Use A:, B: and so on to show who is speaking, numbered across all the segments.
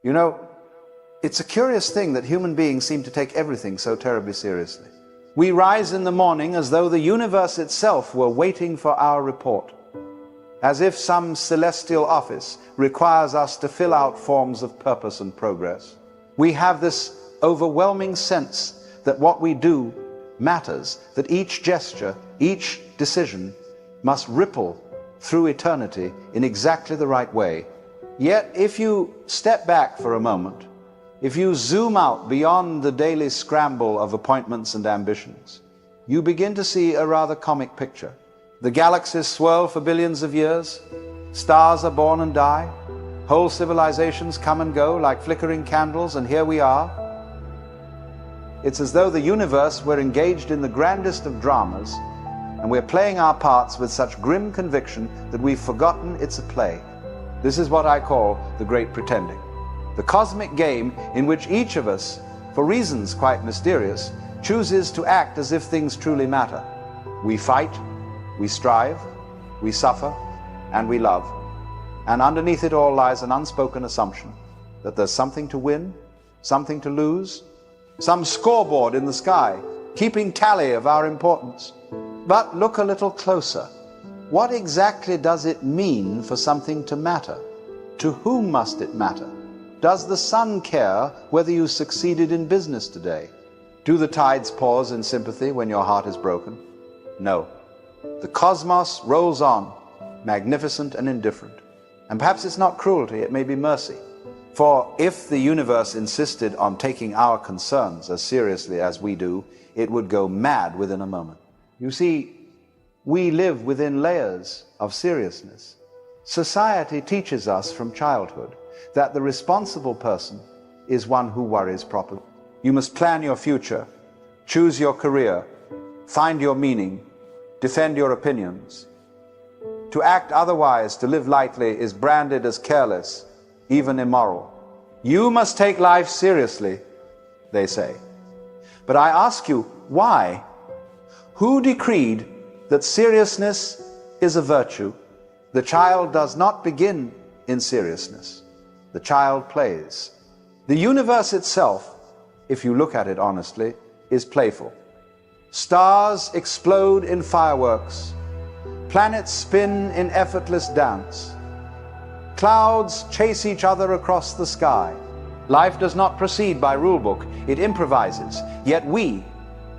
A: You know, it's a curious thing that human beings seem to take everything so terribly seriously. We rise in the morning as though the universe itself were waiting for our report, as if some celestial office requires us to fill out forms of purpose and progress. We have this overwhelming sense that what we do matters, that each gesture, each decision must ripple through eternity in exactly the right way. Yet if you step back for a moment, if you zoom out beyond the daily scramble of appointments and ambitions, you begin to see a rather comic picture. The galaxies swirl for billions of years, stars are born and die, whole civilizations come and go like flickering candles, and here we are. It's as though the universe were engaged in the grandest of dramas, and we're playing our parts with such grim conviction that we've forgotten it's a play. This is what I call the great pretending. The cosmic game in which each of us, for reasons quite mysterious, chooses to act as if things truly matter. We fight, we strive, we suffer, and we love. And underneath it all lies an unspoken assumption that there's something to win, something to lose, some scoreboard in the sky, keeping tally of our importance. But look a little closer. What exactly does it mean for something to matter? To whom must it matter? Does the sun care whether you succeeded in business today? Do the tides pause in sympathy when your heart is broken? No. The cosmos rolls on, magnificent and indifferent. And perhaps it's not cruelty, it may be mercy. For if the universe insisted on taking our concerns as seriously as we do, it would go mad within a moment. You see, we live within layers of seriousness. Society teaches us from childhood that the responsible person is one who worries properly. You must plan your future, choose your career, find your meaning, defend your opinions. To act otherwise, to live lightly, is branded as careless, even immoral. You must take life seriously, they say. But I ask you, why? Who decreed that seriousness is a virtue? The child does not begin in seriousness. The child plays. The universe itself, if you look at it honestly, is playful. Stars explode in fireworks. Planets spin in effortless dance. Clouds chase each other across the sky. Life does not proceed by rulebook, it improvises. Yet we,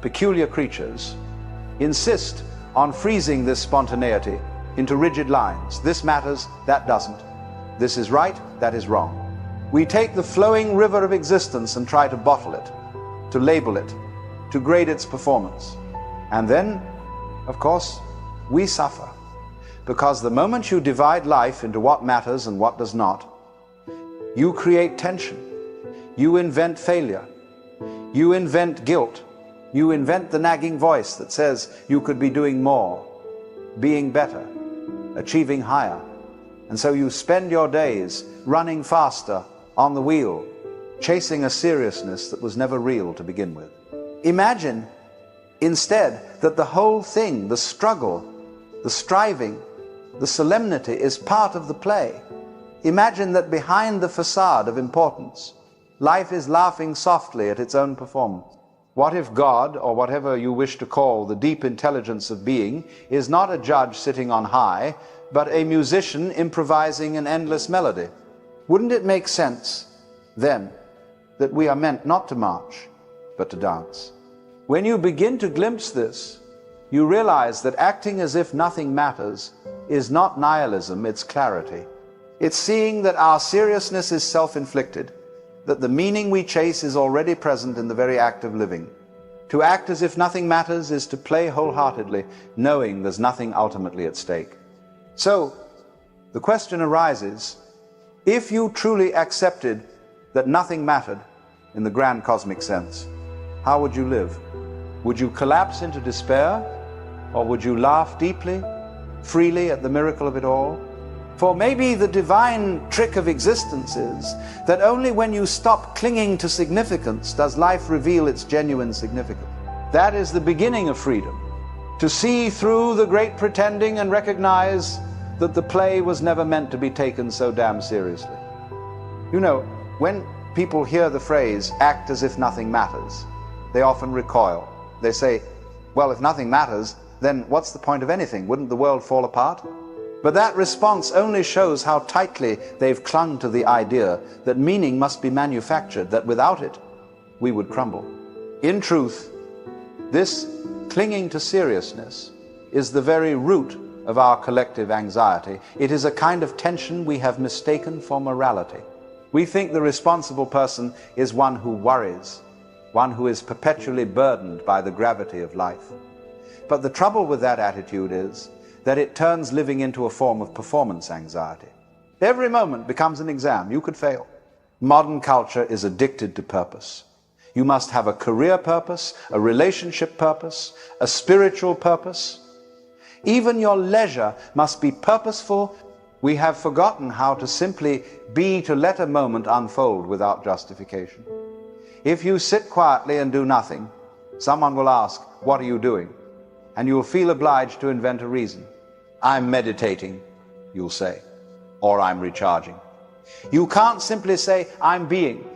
A: peculiar creatures, insist on freezing this spontaneity into rigid lines. This matters, that doesn't. This is right, that is wrong. We take the flowing river of existence and try to bottle it, to label it, to grade its performance. And then, of course, we suffer. Because the moment you divide life into what matters and what does not, you create tension. You invent failure. You invent guilt. You invent the nagging voice that says you could be doing more, being better, achieving higher. And so you spend your days running faster on the wheel, chasing a seriousness that was never real to begin with. Imagine, instead, that the whole thing, the struggle, the striving, the solemnity is part of the play. Imagine that behind the facade of importance, life is laughing softly at its own performance. What if God, or whatever you wish to call the deep intelligence of being, is not a judge sitting on high, but a musician improvising an endless melody? Wouldn't it make sense, then, that we are meant not to march, but to dance? When you begin to glimpse this, you realize that acting as if nothing matters is not nihilism, it's clarity. It's seeing that our seriousness is self-inflicted, that the meaning we chase is already present in the very act of living. To act as if nothing matters is to play wholeheartedly, knowing there's nothing ultimately at stake. So, the question arises, if you truly accepted that nothing mattered in the grand cosmic sense, how would you live? Would you collapse into despair? Or would you laugh deeply, freely at the miracle of it all? For maybe the divine trick of existence is that only when you stop clinging to significance does life reveal its genuine significance. That is the beginning of freedom, to see through the great pretending and recognize that the play was never meant to be taken so damn seriously. You know, When people hear the phrase, act as if nothing matters, they often recoil. They say, well, if nothing matters, then what's the point of anything? Wouldn't the world fall apart? But that response only shows how tightly they've clung to the idea that meaning must be manufactured, that without it, we would crumble. In truth, this clinging to seriousness is the very root of our collective anxiety. It is a kind of tension we have mistaken for morality. We think the responsible person is one who worries, one who is perpetually burdened by the gravity of life. But the trouble with that attitude is that it turns living into a form of performance anxiety. Every moment becomes an exam. You could fail. Modern culture is addicted to purpose. You must have a career purpose, a relationship purpose, a spiritual purpose. Even your leisure must be purposeful. We have forgotten how to simply be, to let a moment unfold without justification. If you sit quietly and do nothing, someone will ask, what are you doing? And you'll feel obliged to invent a reason. I'm meditating, you'll say, or I'm recharging. You can't simply say, I'm being,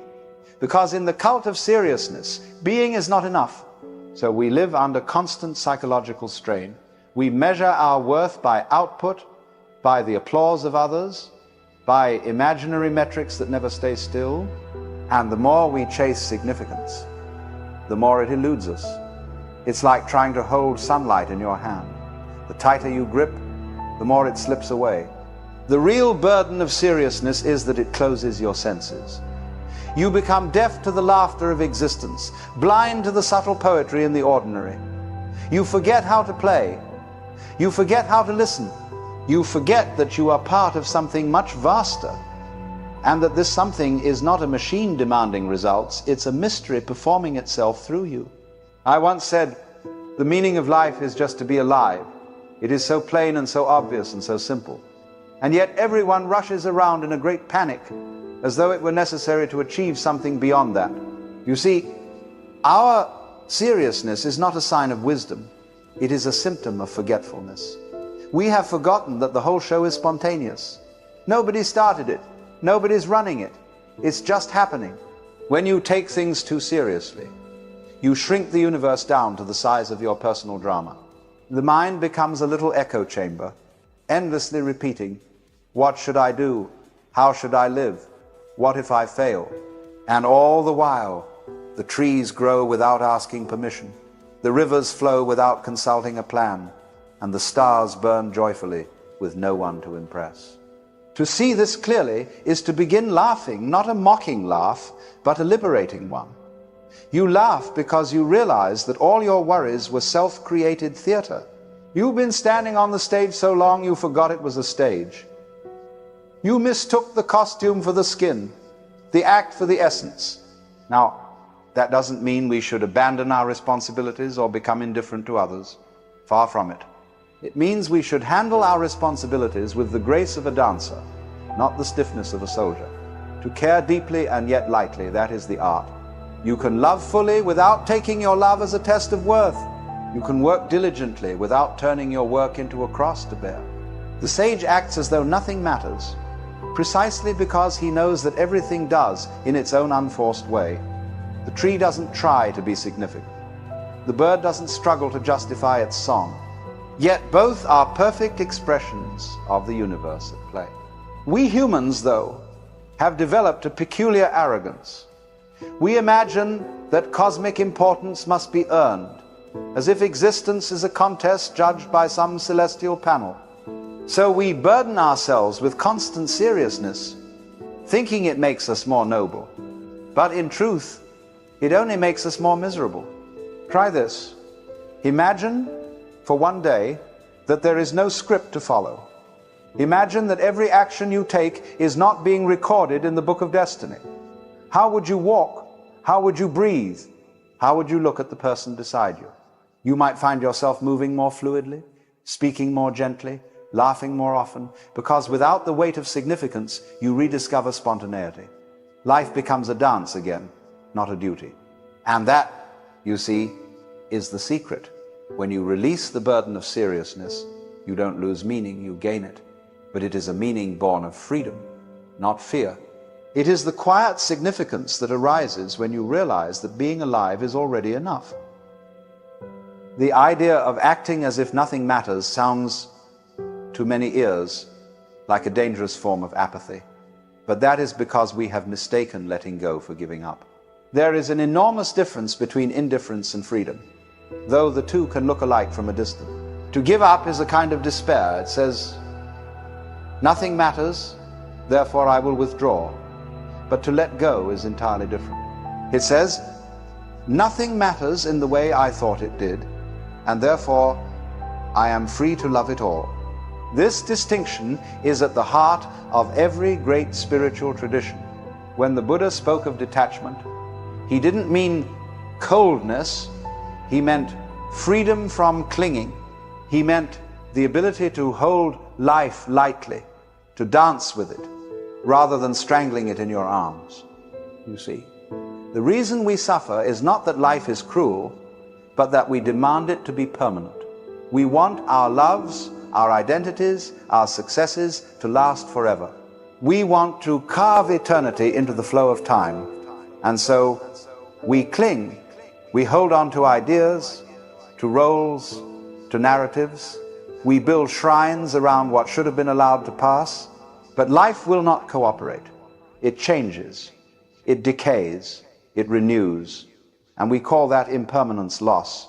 A: because in the cult of seriousness, being is not enough. So we live under constant psychological strain. We measure our worth by output, by the applause of others, by imaginary metrics that never stay still. And the more we chase significance, the more it eludes us. It's like trying to hold sunlight in your hand. The tighter you grip, the more it slips away. The real burden of seriousness is that it closes your senses. You become deaf to the laughter of existence, blind to the subtle poetry in the ordinary. You forget how to play. You forget how to listen. You forget that you are part of something much vaster, and that this something is not a machine demanding results, it's a mystery performing itself through you. I once said, the meaning of life is just to be alive. It is so plain and so obvious and so simple. And yet everyone rushes around in a great panic, as though it were necessary to achieve something beyond that. You see, our seriousness is not a sign of wisdom. It is a symptom of forgetfulness. We have forgotten that the whole show is spontaneous. Nobody started it. Nobody's running it. It's just happening. When you take things too seriously, you shrink the universe down to the size of your personal drama. The mind becomes a little echo chamber, endlessly repeating, what should I do? How should I live? What if I fail? And all the while, the trees grow without asking permission. The rivers flow without consulting a plan, and the stars burn joyfully with no one to impress. To see this clearly is to begin laughing, not a mocking laugh, but a liberating one. You laugh because you realize that all your worries were self-created theater. You've been standing on the stage so long you forgot it was a stage. You mistook the costume for the skin, the act for the essence. Now, that doesn't mean we should abandon our responsibilities or become indifferent to others. Far from it. It means we should handle our responsibilities with the grace of a dancer, not the stiffness of a soldier. To care deeply and yet lightly, that is the art. You can love fully without taking your love as a test of worth. You can work diligently without turning your work into a cross to bear. The sage acts as though nothing matters, precisely because he knows that everything does in its own unforced way. The tree doesn't try to be significant. The bird doesn't struggle to justify its song. Yet both are perfect expressions of the universe at play. We humans, though, have developed a peculiar arrogance. We imagine that cosmic importance must be earned, as if existence is a contest judged by some celestial panel. So we burden ourselves with constant seriousness, thinking it makes us more noble. But in truth, it only makes us more miserable. Try this. Imagine for one day that there is no script to follow. Imagine that every action you take is not being recorded in the book of destiny. How would you walk? How would you breathe? How would you look at the person beside you? You might find yourself moving more fluidly, speaking more gently, laughing more often, because without the weight of significance, you rediscover spontaneity. Life becomes a dance again, not a duty. And that, you see, is the secret. When you release the burden of seriousness, you don't lose meaning, you gain it. But it is a meaning born of freedom, not fear. It is the quiet significance that arises when you realize that being alive is already enough. The idea of acting as if nothing matters sounds, to many ears, like a dangerous form of apathy. But that is because we have mistaken letting go for giving up. There is an enormous difference between indifference and freedom, though the two can look alike from a distance. To give up is a kind of despair. It says, nothing matters, therefore I will withdraw. But to let go is entirely different. It says, nothing matters in the way I thought it did, and therefore I am free to love it all. This distinction is at the heart of every great spiritual tradition. When the Buddha spoke of detachment, he didn't mean coldness, he meant freedom from clinging. He meant the ability to hold life lightly, to dance with it, rather than strangling it in your arms. You see, the reason we suffer is not that life is cruel, but that we demand it to be permanent. We want our loves, our identities, our successes to last forever. We want to carve eternity into the flow of time. And so we cling, we hold on to ideas, to roles, to narratives. We build shrines around what should have been allowed to pass. But life will not cooperate. It changes, it decays, it renews. And we call that impermanence loss,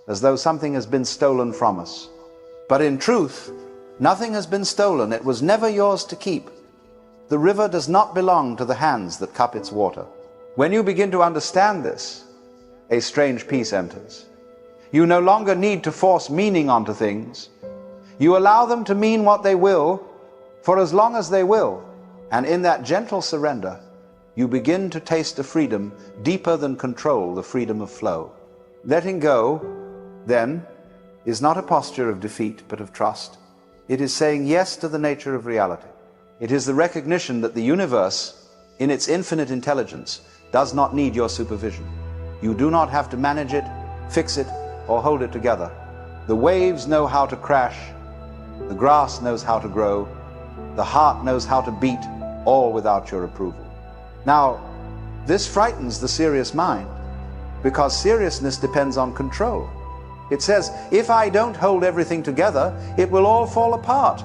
A: as though something has been stolen from us. But in truth, nothing has been stolen. It was never yours to keep. The river does not belong to the hands that cup its water. When you begin to understand this, a strange peace enters. You no longer need to force meaning onto things. You allow them to mean what they will, for as long as they will. And in that gentle surrender, you begin to taste a freedom deeper than control, the freedom of flow. Letting go, then, is not a posture of defeat, but of trust. It is saying yes to the nature of reality. It is the recognition that the universe, in its infinite intelligence, does not need your supervision. You do not have to manage it, fix it, or hold it together. The waves know how to crash, the grass knows how to grow, the heart knows how to beat, all without your approval. Now, this frightens the serious mind, because seriousness depends on control. It says, if I don't hold everything together, it will all fall apart.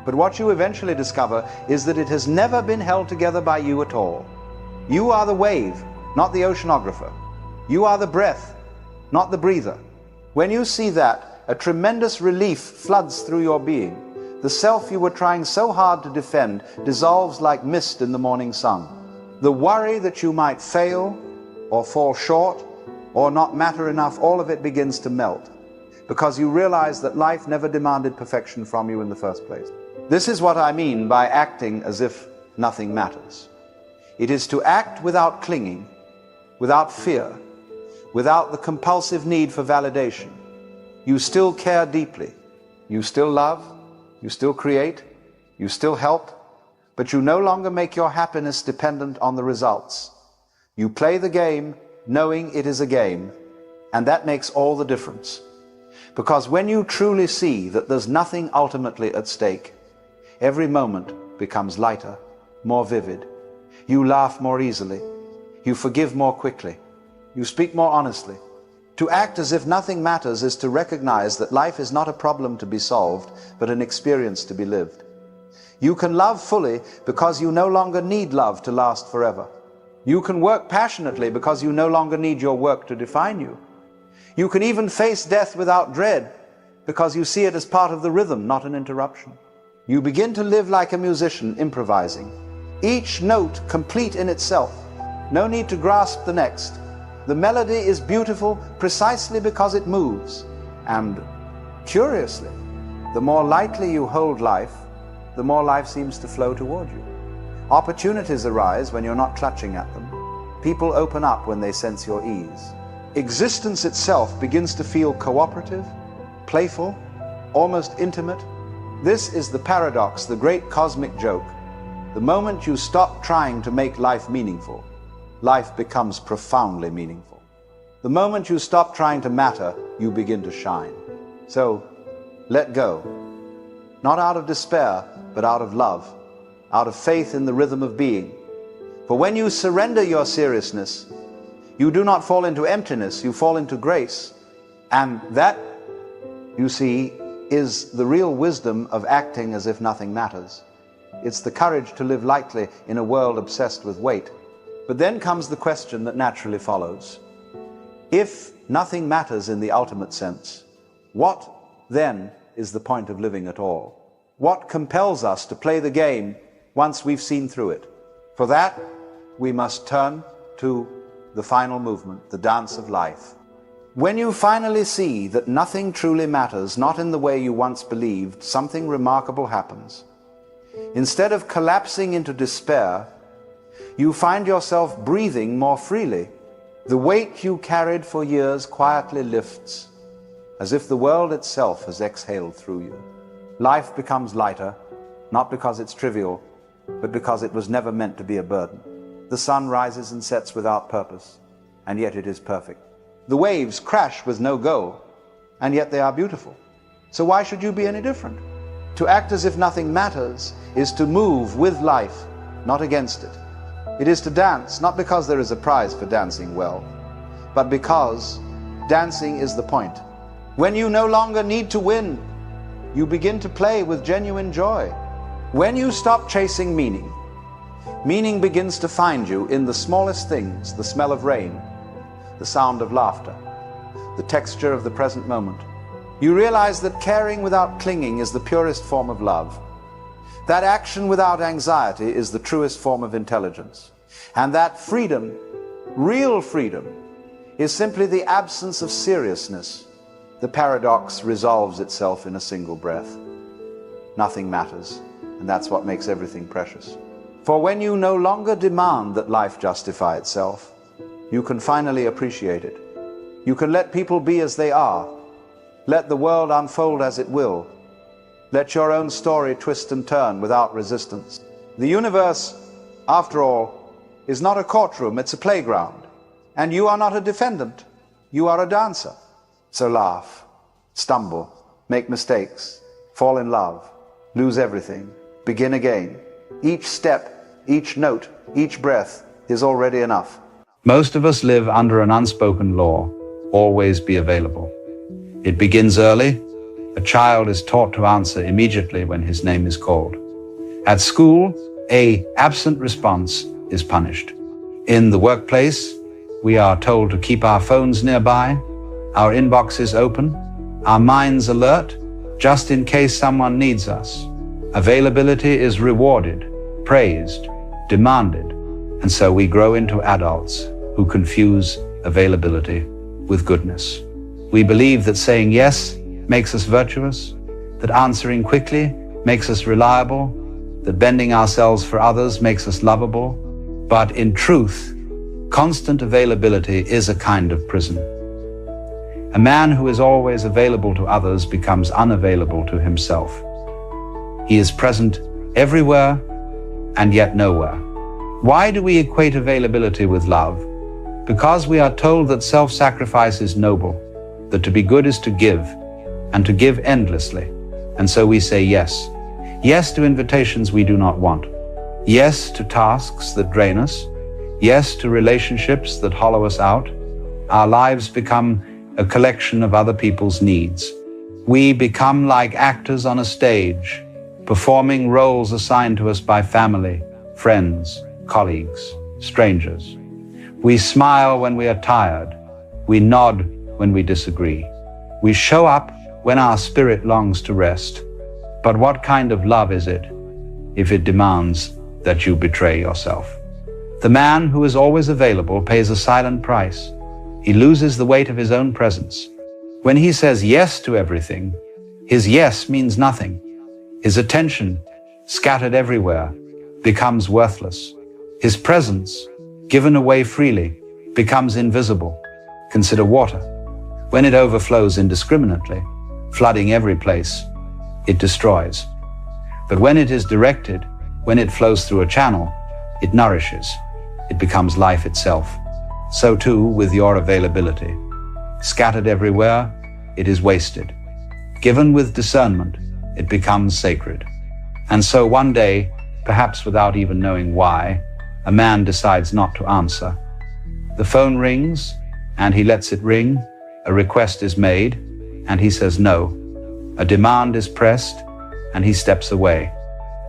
A: But what you eventually discover is that it has never been held together by you at all. You are the wave, not the oceanographer. You are the breath, not the breather. When you see that, a tremendous relief floods through your being. The self you were trying so hard to defend dissolves like mist in the morning sun. The worry that you might fail, or fall short, or not matter enough, all of it begins to melt, because you realize that life never demanded perfection from you in the first place. This is what I mean by acting as if nothing matters. It is to act without clinging, without fear, without the compulsive need for validation. You still care deeply. You still love. You still create. You still help. But you no longer make your happiness dependent on the results. You play the game knowing it is a game, and that makes all the difference. Because when you truly see that there's nothing ultimately at stake, every moment becomes lighter, more vivid. You laugh more easily. You forgive more quickly. You speak more honestly. To act as if nothing matters is to recognize that life is not a problem to be solved, but an experience to be lived. You can love fully because you no longer need love to last forever. You can work passionately because you no longer need your work to define you. You can even face death without dread because you see it as part of the rhythm, not an interruption. You begin to live like a musician, improvising. Each note complete in itself. No need to grasp the next. The melody is beautiful precisely because it moves. And curiously, the more lightly you hold life, the more life seems to flow toward you. Opportunities arise when you're not clutching at them. People open up when they sense your ease. Existence itself begins to feel cooperative, playful, almost intimate. This is the paradox, the great cosmic joke. The moment you stop trying to make life meaningful, life becomes profoundly meaningful. The moment you stop trying to matter, you begin to shine. So, let go. Not out of despair, but out of love, out of faith in the rhythm of being. For when you surrender your seriousness, you do not fall into emptiness, you fall into grace. And that, you see, is the real wisdom of acting as if nothing matters. It's the courage to live lightly in a world obsessed with weight. But then comes the question that naturally follows. If nothing matters in the ultimate sense, what then is the point of living at all? What compels us to play the game once we've seen through it? For that, we must turn to the final movement, the dance of life. When you finally see that nothing truly matters, not in the way you once believed, something remarkable happens. Instead of collapsing into despair, you find yourself breathing more freely. The weight you carried for years quietly lifts, as if the world itself has exhaled through you. Life becomes lighter, not because it's trivial, but because it was never meant to be a burden. The sun rises and sets without purpose, and yet it is perfect. The waves crash with no goal, and yet they are beautiful. So why should you be any different? To act as if nothing matters is to move with life, not against it. It is to dance, not because there is a prize for dancing well, but because dancing is the point. When you no longer need to win, you begin to play with genuine joy. When you stop chasing meaning, meaning begins to find you in the smallest things, the smell of rain, the sound of laughter, the texture of the present moment. You realize that caring without clinging is the purest form of love. That action without anxiety is the truest form of intelligence. And that freedom, real freedom, is simply the absence of seriousness. The paradox resolves itself in a single breath. Nothing matters, and that's what makes everything precious. For when you no longer demand that life justify itself, you can finally appreciate it. You can let people be as they are. Let the world unfold as it will. Let your own story twist and turn without resistance. The universe, after all, is not a courtroom, it's a playground. And you are not a defendant, you are a dancer. So laugh, stumble, make mistakes, fall in love, lose everything, begin again. Each step, each note, each breath is already enough.
B: Most of us live under an unspoken law, always be available. It begins early. A child is taught to answer immediately when his name is called. At school, an absent response is punished. In the workplace, we are told to keep our phones nearby, our inboxes open, our minds alert, just in case someone needs us. Availability is rewarded, praised, demanded, and so we grow into adults who confuse availability with goodness. We believe that saying yes makes us virtuous, that answering quickly makes us reliable, that bending ourselves for others makes us lovable. But in truth, constant availability is a kind of prison. A man who is always available to others becomes unavailable to himself. He is present everywhere and yet nowhere. Why do we equate availability with love? Because we are told that self-sacrifice is noble, that to be good is to give, and to give endlessly. And so we say yes. Yes to invitations we do not want. Yes to tasks that drain us. Yes to relationships that hollow us out. Our lives become a collection of other people's needs. We become like actors on a stage, performing roles assigned to us by family, friends, colleagues, strangers. We smile when we are tired. We nod when we disagree. We show up when our spirit longs to rest. But what kind of love is it if it demands that you betray yourself? The man who is always available pays a silent price. He loses the weight of his own presence. When he says yes to everything, his yes means nothing. His attention, scattered everywhere, becomes worthless. His presence, given away freely, becomes invisible. Consider water. When it overflows indiscriminately, flooding every place, it destroys. But when it is directed, when it flows through a channel, it nourishes. It becomes life itself. So too with your availability. Scattered everywhere, it is wasted. Given with discernment, it becomes sacred. And so one day, perhaps without even knowing why, a man decides not to answer. The phone rings, and he lets it ring. A request is made, and he says no. A demand is pressed, and he steps away.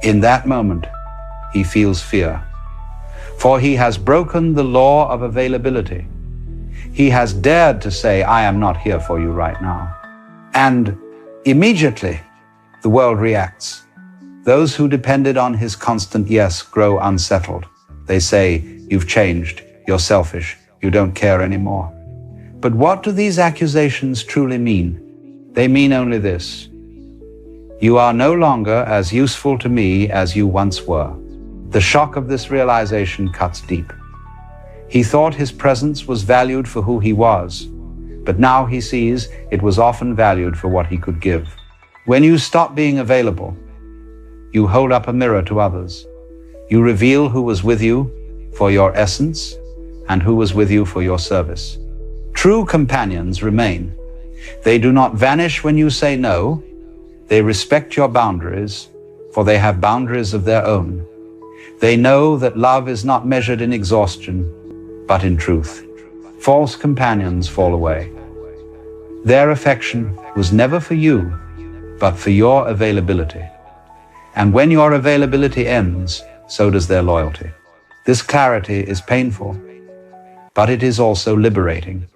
B: In that moment, he feels fear. For he has broken the law of availability. He has dared to say, I am not here for you right now. And immediately, the world reacts. Those who depended on his constant yes grow unsettled. They say, you've changed, you're selfish, you don't care anymore. But what do these accusations truly mean? They mean only this: you are no longer as useful to me as you once were. The shock of this realization cuts deep. He thought his presence was valued for who he was, but now he sees it was often valued for what he could give. When you stop being available, you hold up a mirror to others. You reveal who was with you for your essence and who was with you for your service. True companions remain. They do not vanish when you say no. They respect your boundaries, for they have boundaries of their own. They know that love is not measured in exhaustion, but in truth. False companions fall away. Their affection was never for you, but for your availability. And when your availability ends, so does their loyalty. This clarity is painful, but it is also liberating.